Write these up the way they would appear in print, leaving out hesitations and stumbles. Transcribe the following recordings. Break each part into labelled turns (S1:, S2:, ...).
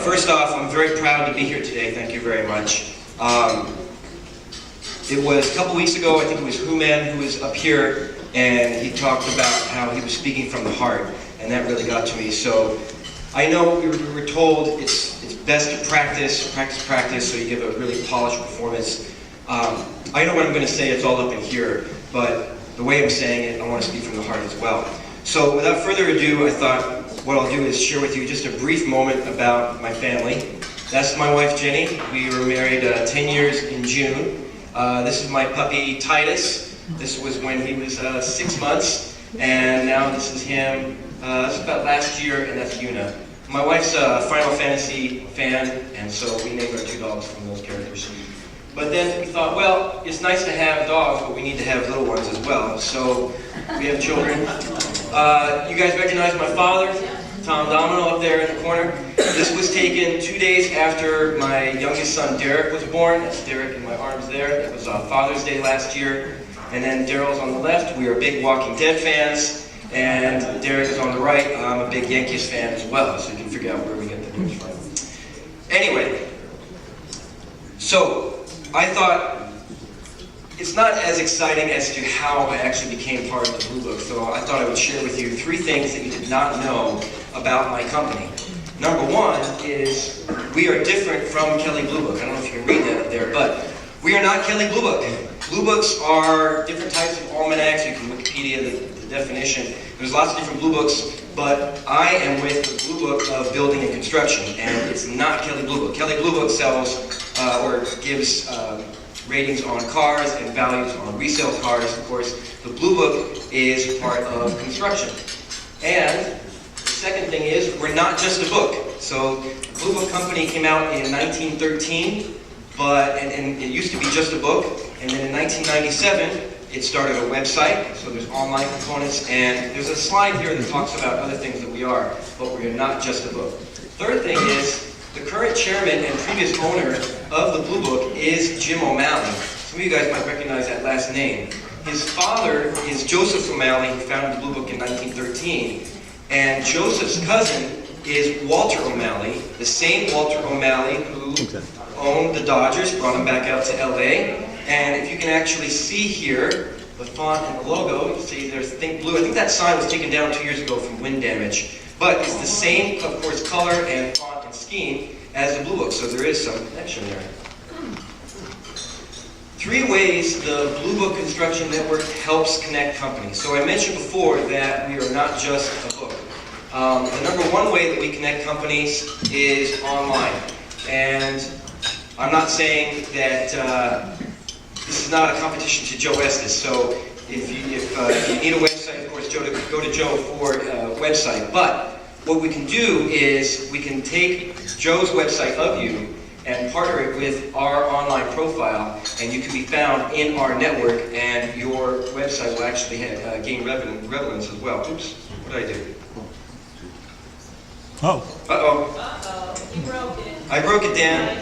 S1: First off, I'm very proud to be here today. Thank you very much. It was a couple weeks ago, I think it was Who-Man who was up here, and he talked about how he was speaking from the heart, and that really got to me. So I know we were told it's best to practice, so you give a really polished performance. I know what I'm going to say, it's all up in here, but the way I'm saying it, I want to speak from the heart as well. So without further ado, I thought what I'll do is share with you just a brief moment about my family. That's my wife, Jenny. We were married 10 years in June. This is my puppy, Titus. This was when he was 6 months, and now this is him. This is about last year, and that's Yuna. My wife's a Final Fantasy fan, and so we named our 2 dogs from those characters. But then we thought, well, it's nice to have dogs, but we need to have little ones as well. So we have children. You guys recognize my father, Domino, up there in the corner. This was taken 2 days after my youngest son, Derek, was born. That's Derek in my arms there. It was Father's Day last year. And then Daryl's on the left. We are big Walking Dead fans. And Derek is on the right. I'm a big Yankees fan as well, so you can figure out where we get the news from. Anyway, so I thought it's not as exciting as to how I actually became part of the Bluebook, so I thought I would share with you 3 things that you did not know about my company. Number 1 is we are different from Kelley Bluebook. I don't know if you can read that up there, but we are not Kelley Bluebook. Bluebooks are different types of almanacs. You can Wikipedia the definition. There's lots of different Bluebooks, but I am with the Bluebook of building and construction, and it's not Kelley Bluebook. Kelley Bluebook sells or gives ratings on cars and values on resale cars. Of course, the Bluebook is part of construction. And the second thing is, we're not just a book. So the Bluebook company came out in 1913, and it used to be just a book. And then in 1997, it started a website, so there's online components, and there's a slide here that talks about other things that we are, but we are not just a book. Third thing is, the current chairman and previous owner of the Bluebook is Jim O'Malley. Some of you guys might recognize that last name. His father is Joseph O'Malley, who founded the Bluebook in 1913, and Joseph's cousin is Walter O'Malley, the same Walter O'Malley who owned the Dodgers, brought them back out to LA. And if you can actually see here, the font and the logo, you see there's Think Blue. I think that sign was taken down 2 years ago from wind damage. But it's the same, of course, color and font and scheme as the Bluebook, so there is some connection there. 3 ways the Bluebook Construction Network helps connect companies. So I mentioned before that we are not just a book. The number 1 way that we connect companies is online. And I'm not saying that this is not a competition to Joe Estes, so if you need a website, of course, go to Joe for a website. But what we can do is we can take Joe's website of you and partner it with our online profile, and you can be found in our network, and your website will actually gain relevance as well. Oops, what did I do?
S2: Oh.
S1: Uh-oh.
S3: Uh-oh, you broke it.
S1: I broke it, Dan.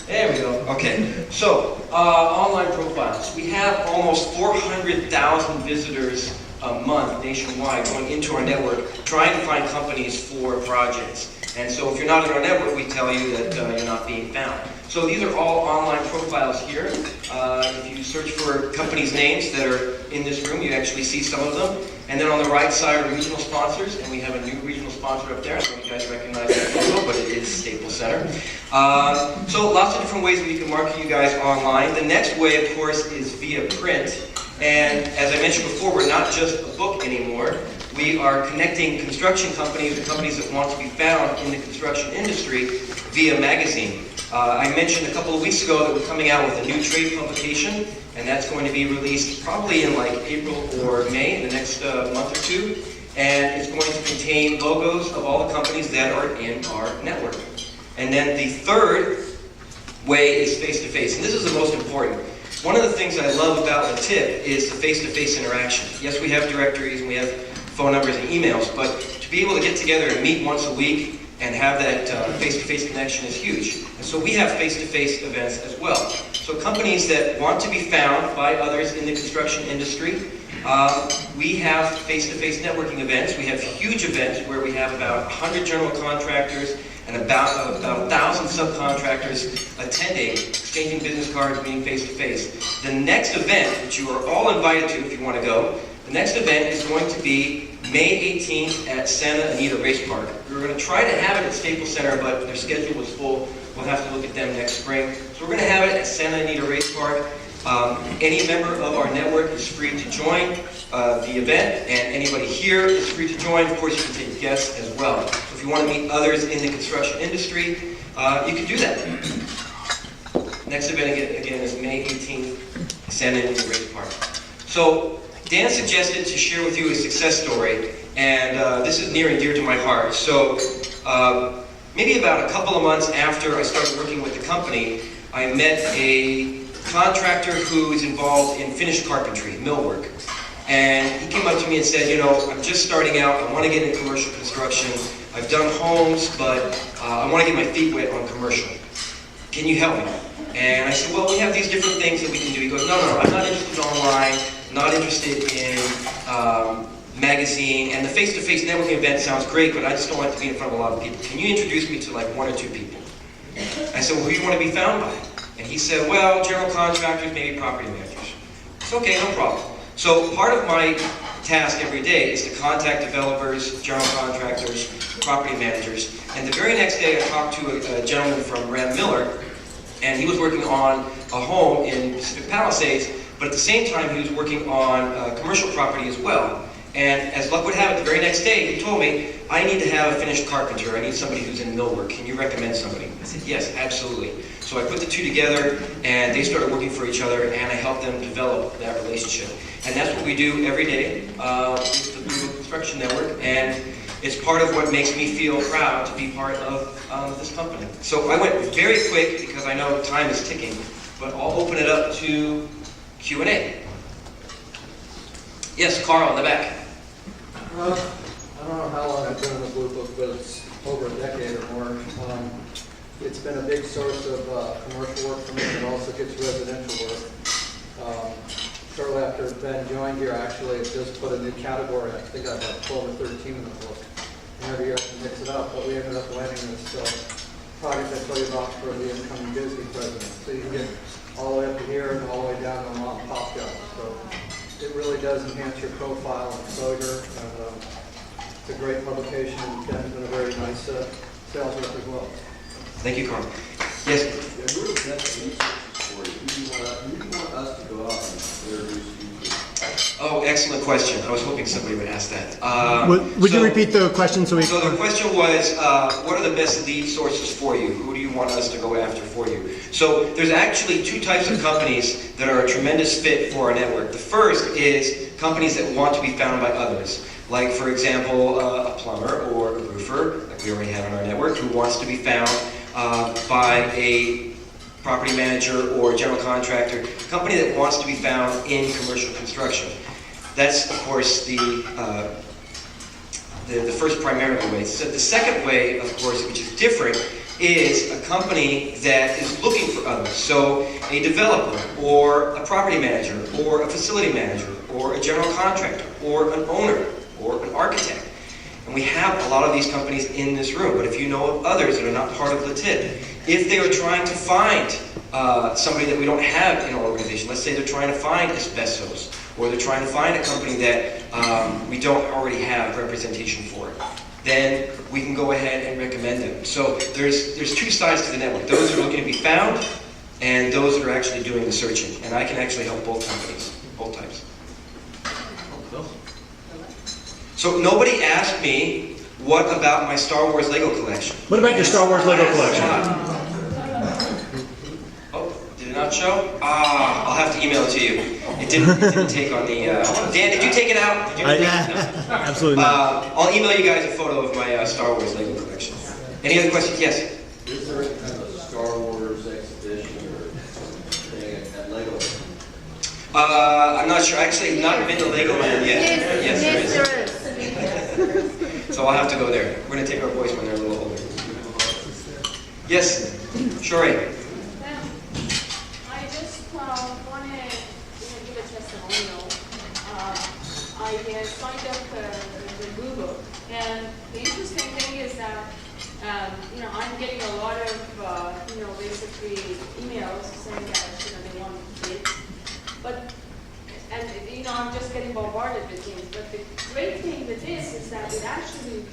S1: There we go. Okay, so online profiles. We have almost 400,000 visitors a month nationwide going into our network trying to find companies for projects. And so if you're not in our network, we tell you that you're not being found. So these are all online profiles here. If you search for companies' names that are in this room, you actually see some of them. And then on the right side are regional sponsors, and we have a new regional sponsor up there. I don't know if you guys recognize that logo, but it is Staples Center. So lots of different ways that we can market you guys online. The next way, of course, is via print. And as I mentioned before, we're not just a book anymore. We are connecting construction companies and companies that want to be found in the construction industry via magazine. I mentioned a couple of weeks ago that we're coming out with a new trade publication, and that's going to be released probably in like April or May, in the next month or 2. And it's going to contain logos of all the companies that are in our network. And then the third way is face-to-face, and this is the most important. One of the things I love about the tip is the face-to-face interaction. Yes, we have directories and we have phone numbers and emails, but to be able to get together and meet once a week and have that face-to-face connection is huge. And so we have face-to-face events as well. So companies that want to be found by others in the construction industry, We have face-to-face networking events. We have huge events where we have about 100 general contractors and about 1,000 subcontractors attending, exchanging business cards, meeting face-to-face. The next event, which you are all invited to if you want to go, the next event is going to be May 18th at Santa Anita Race Park. We were going to try to have it at Staples Center, but their schedule was full. We'll have to look at them next spring. So we're going to have it at Santa Anita Race Park. Any member of our network is free to join the event, and anybody here is free to join. Of course, you can take guests as well. So if you want to meet others in the construction industry, you can do that. Next event again is May 18th, Santa Anita Race Park. So Dan suggested to share with you a success story, and this is near and dear to my heart. So maybe about a couple of months after I started working with the company, I met a contractor who is involved in finished carpentry, millwork. And he came up to me and said, you know, I'm just starting out, I want to get into commercial construction. I've done homes, but I want to get my feet wet on commercial. Can you help me? And I said, well, we have these different things that we can do. He goes, no, I'm not interested in online, not interested in magazine, and the face-to-face networking event sounds great, but I just don't like to be in front of a lot of people. Can you introduce me to like 1 or 2 people? I said, well, who do you want to be found by? And he said, well, general contractors, maybe property managers. It's okay, no problem. So part of my task every day is to contact developers, general contractors, property managers. And the very next day I talked to a gentleman from Ram Miller, and he was working on a home in Pacific Palisades, but at the same time he was working on commercial property as well. And as luck would have it, the very next day he told me, I need to have a finished carpenter. I need somebody who's in millwork. Can you recommend somebody? I said, yes, absolutely. So I put the two together, and they started working for each other, and I helped them develop that relationship. And that's what we do every day with the Bluebook Construction Network, and it's part of what makes me feel proud to be part of this company. So I went very quick because I know time is ticking, but I'll open it up to Q&A. Yes, Carl in the back.
S2: I don't know how long I've been in the Bluebook, but it's over a decade or more. It's been a big source of commercial work for me, but also gets residential work. Shortly after Ben joined here, actually, it just put a new category. I think I have 12 or 13 in the book. And every year I can mix it up, but we ended up landing this project I told you about for the incoming Disney president. So you can get all the way up to here and all the way down to mom and pop jobs. So it really does enhance your profile and exposure. And, it's a great publication, and Ben's been a very nice sales rep as well.
S1: Thank you, Carl. Yes?
S4: Yeah, who are the best resources for you? Who do you want us to go out and introduce you to?
S1: Oh, excellent question. I was hoping somebody would ask that.
S5: Would you repeat the question so we...
S1: So the question was, what are the best lead sources for you? Who do you want us to go after for you? So there's actually 2 types of companies that are a tremendous fit for our network. The first is companies that want to be found by others. Like, for example, a plumber or a roofer, like we already have in our network, who wants to be found by a property manager or general contractor, a company that wants to be found in commercial construction. That's, of course, the first primary way. So the second way, of course, which is different, is a company that is looking for others. So a developer, or a property manager, or a facility manager, or a general contractor, or an owner, or an architect. And we have a lot of these companies in this room, but if you know of others that are not part of the TIP, if they are trying to find somebody that we don't have in our organization, let's say they're trying to find asbestos, or they're trying to find a company that we don't already have representation for, then we can go ahead and recommend them. So there's 2 sides to the network. Those who are looking to be found, and those that are actually doing the searching. And I can actually help both companies, both types. So nobody asked me, what about my Star Wars Lego collection?
S5: What about your Star Wars Lego collection?
S1: Oh, did it not show? I'll have to email it to you. It didn't take on the... Dan, did you take it out? Did you take it? No.
S5: Absolutely not.
S1: I'll email you guys a photo of my Star Wars Lego collection. Any other questions? Yes?
S4: Is there kind of a Star Wars exhibition or thing at Lego?
S1: I'm not sure. Actually, not been to Legoland yet. Yes, there is. So I'll have to go there. We're going to take our boys when they're a little older. Yes, Shori.
S3: I just wanted to give a testimonial. I signed up the Bluebook. And the interesting thing is that, I'm getting a lot of, basically emails saying that, they want kids. But, I'm just getting bombarded with things. But the great thing with this is that it actually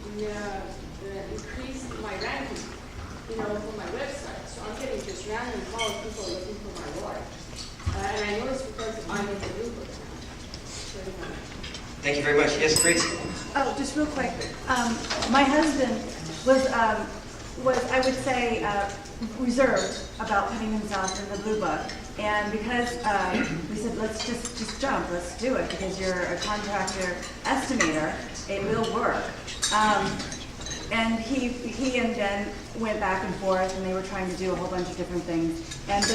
S3: increased my ranking, for my website. So I'm getting just random calls, people looking for my work. And I know it's because I'm in the Bluebook now. So,
S1: Thank you very much. Yes, Grace?
S6: Oh, just real quick. My husband was I would say, reserved about putting himself in the Bluebook. And because we said, let's just jump, let's do it, because you're a contractor estimator, it will work. And he and Ben went back and forth, and they were trying to do a whole bunch of different things. And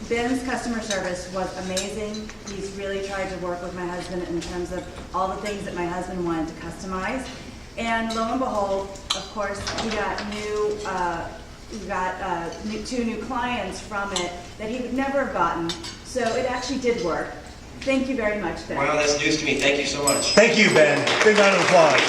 S6: Ben's customer service was amazing. He's really tried to work with my husband in terms of all the things that my husband wanted to customize. And lo and behold, of course, we got two new clients from it that he would never have gotten. So it actually did work. Thank you very much, Ben.
S1: Wow, that's news to me. Thank you so much.
S5: Thank you, Ben. Big round of applause.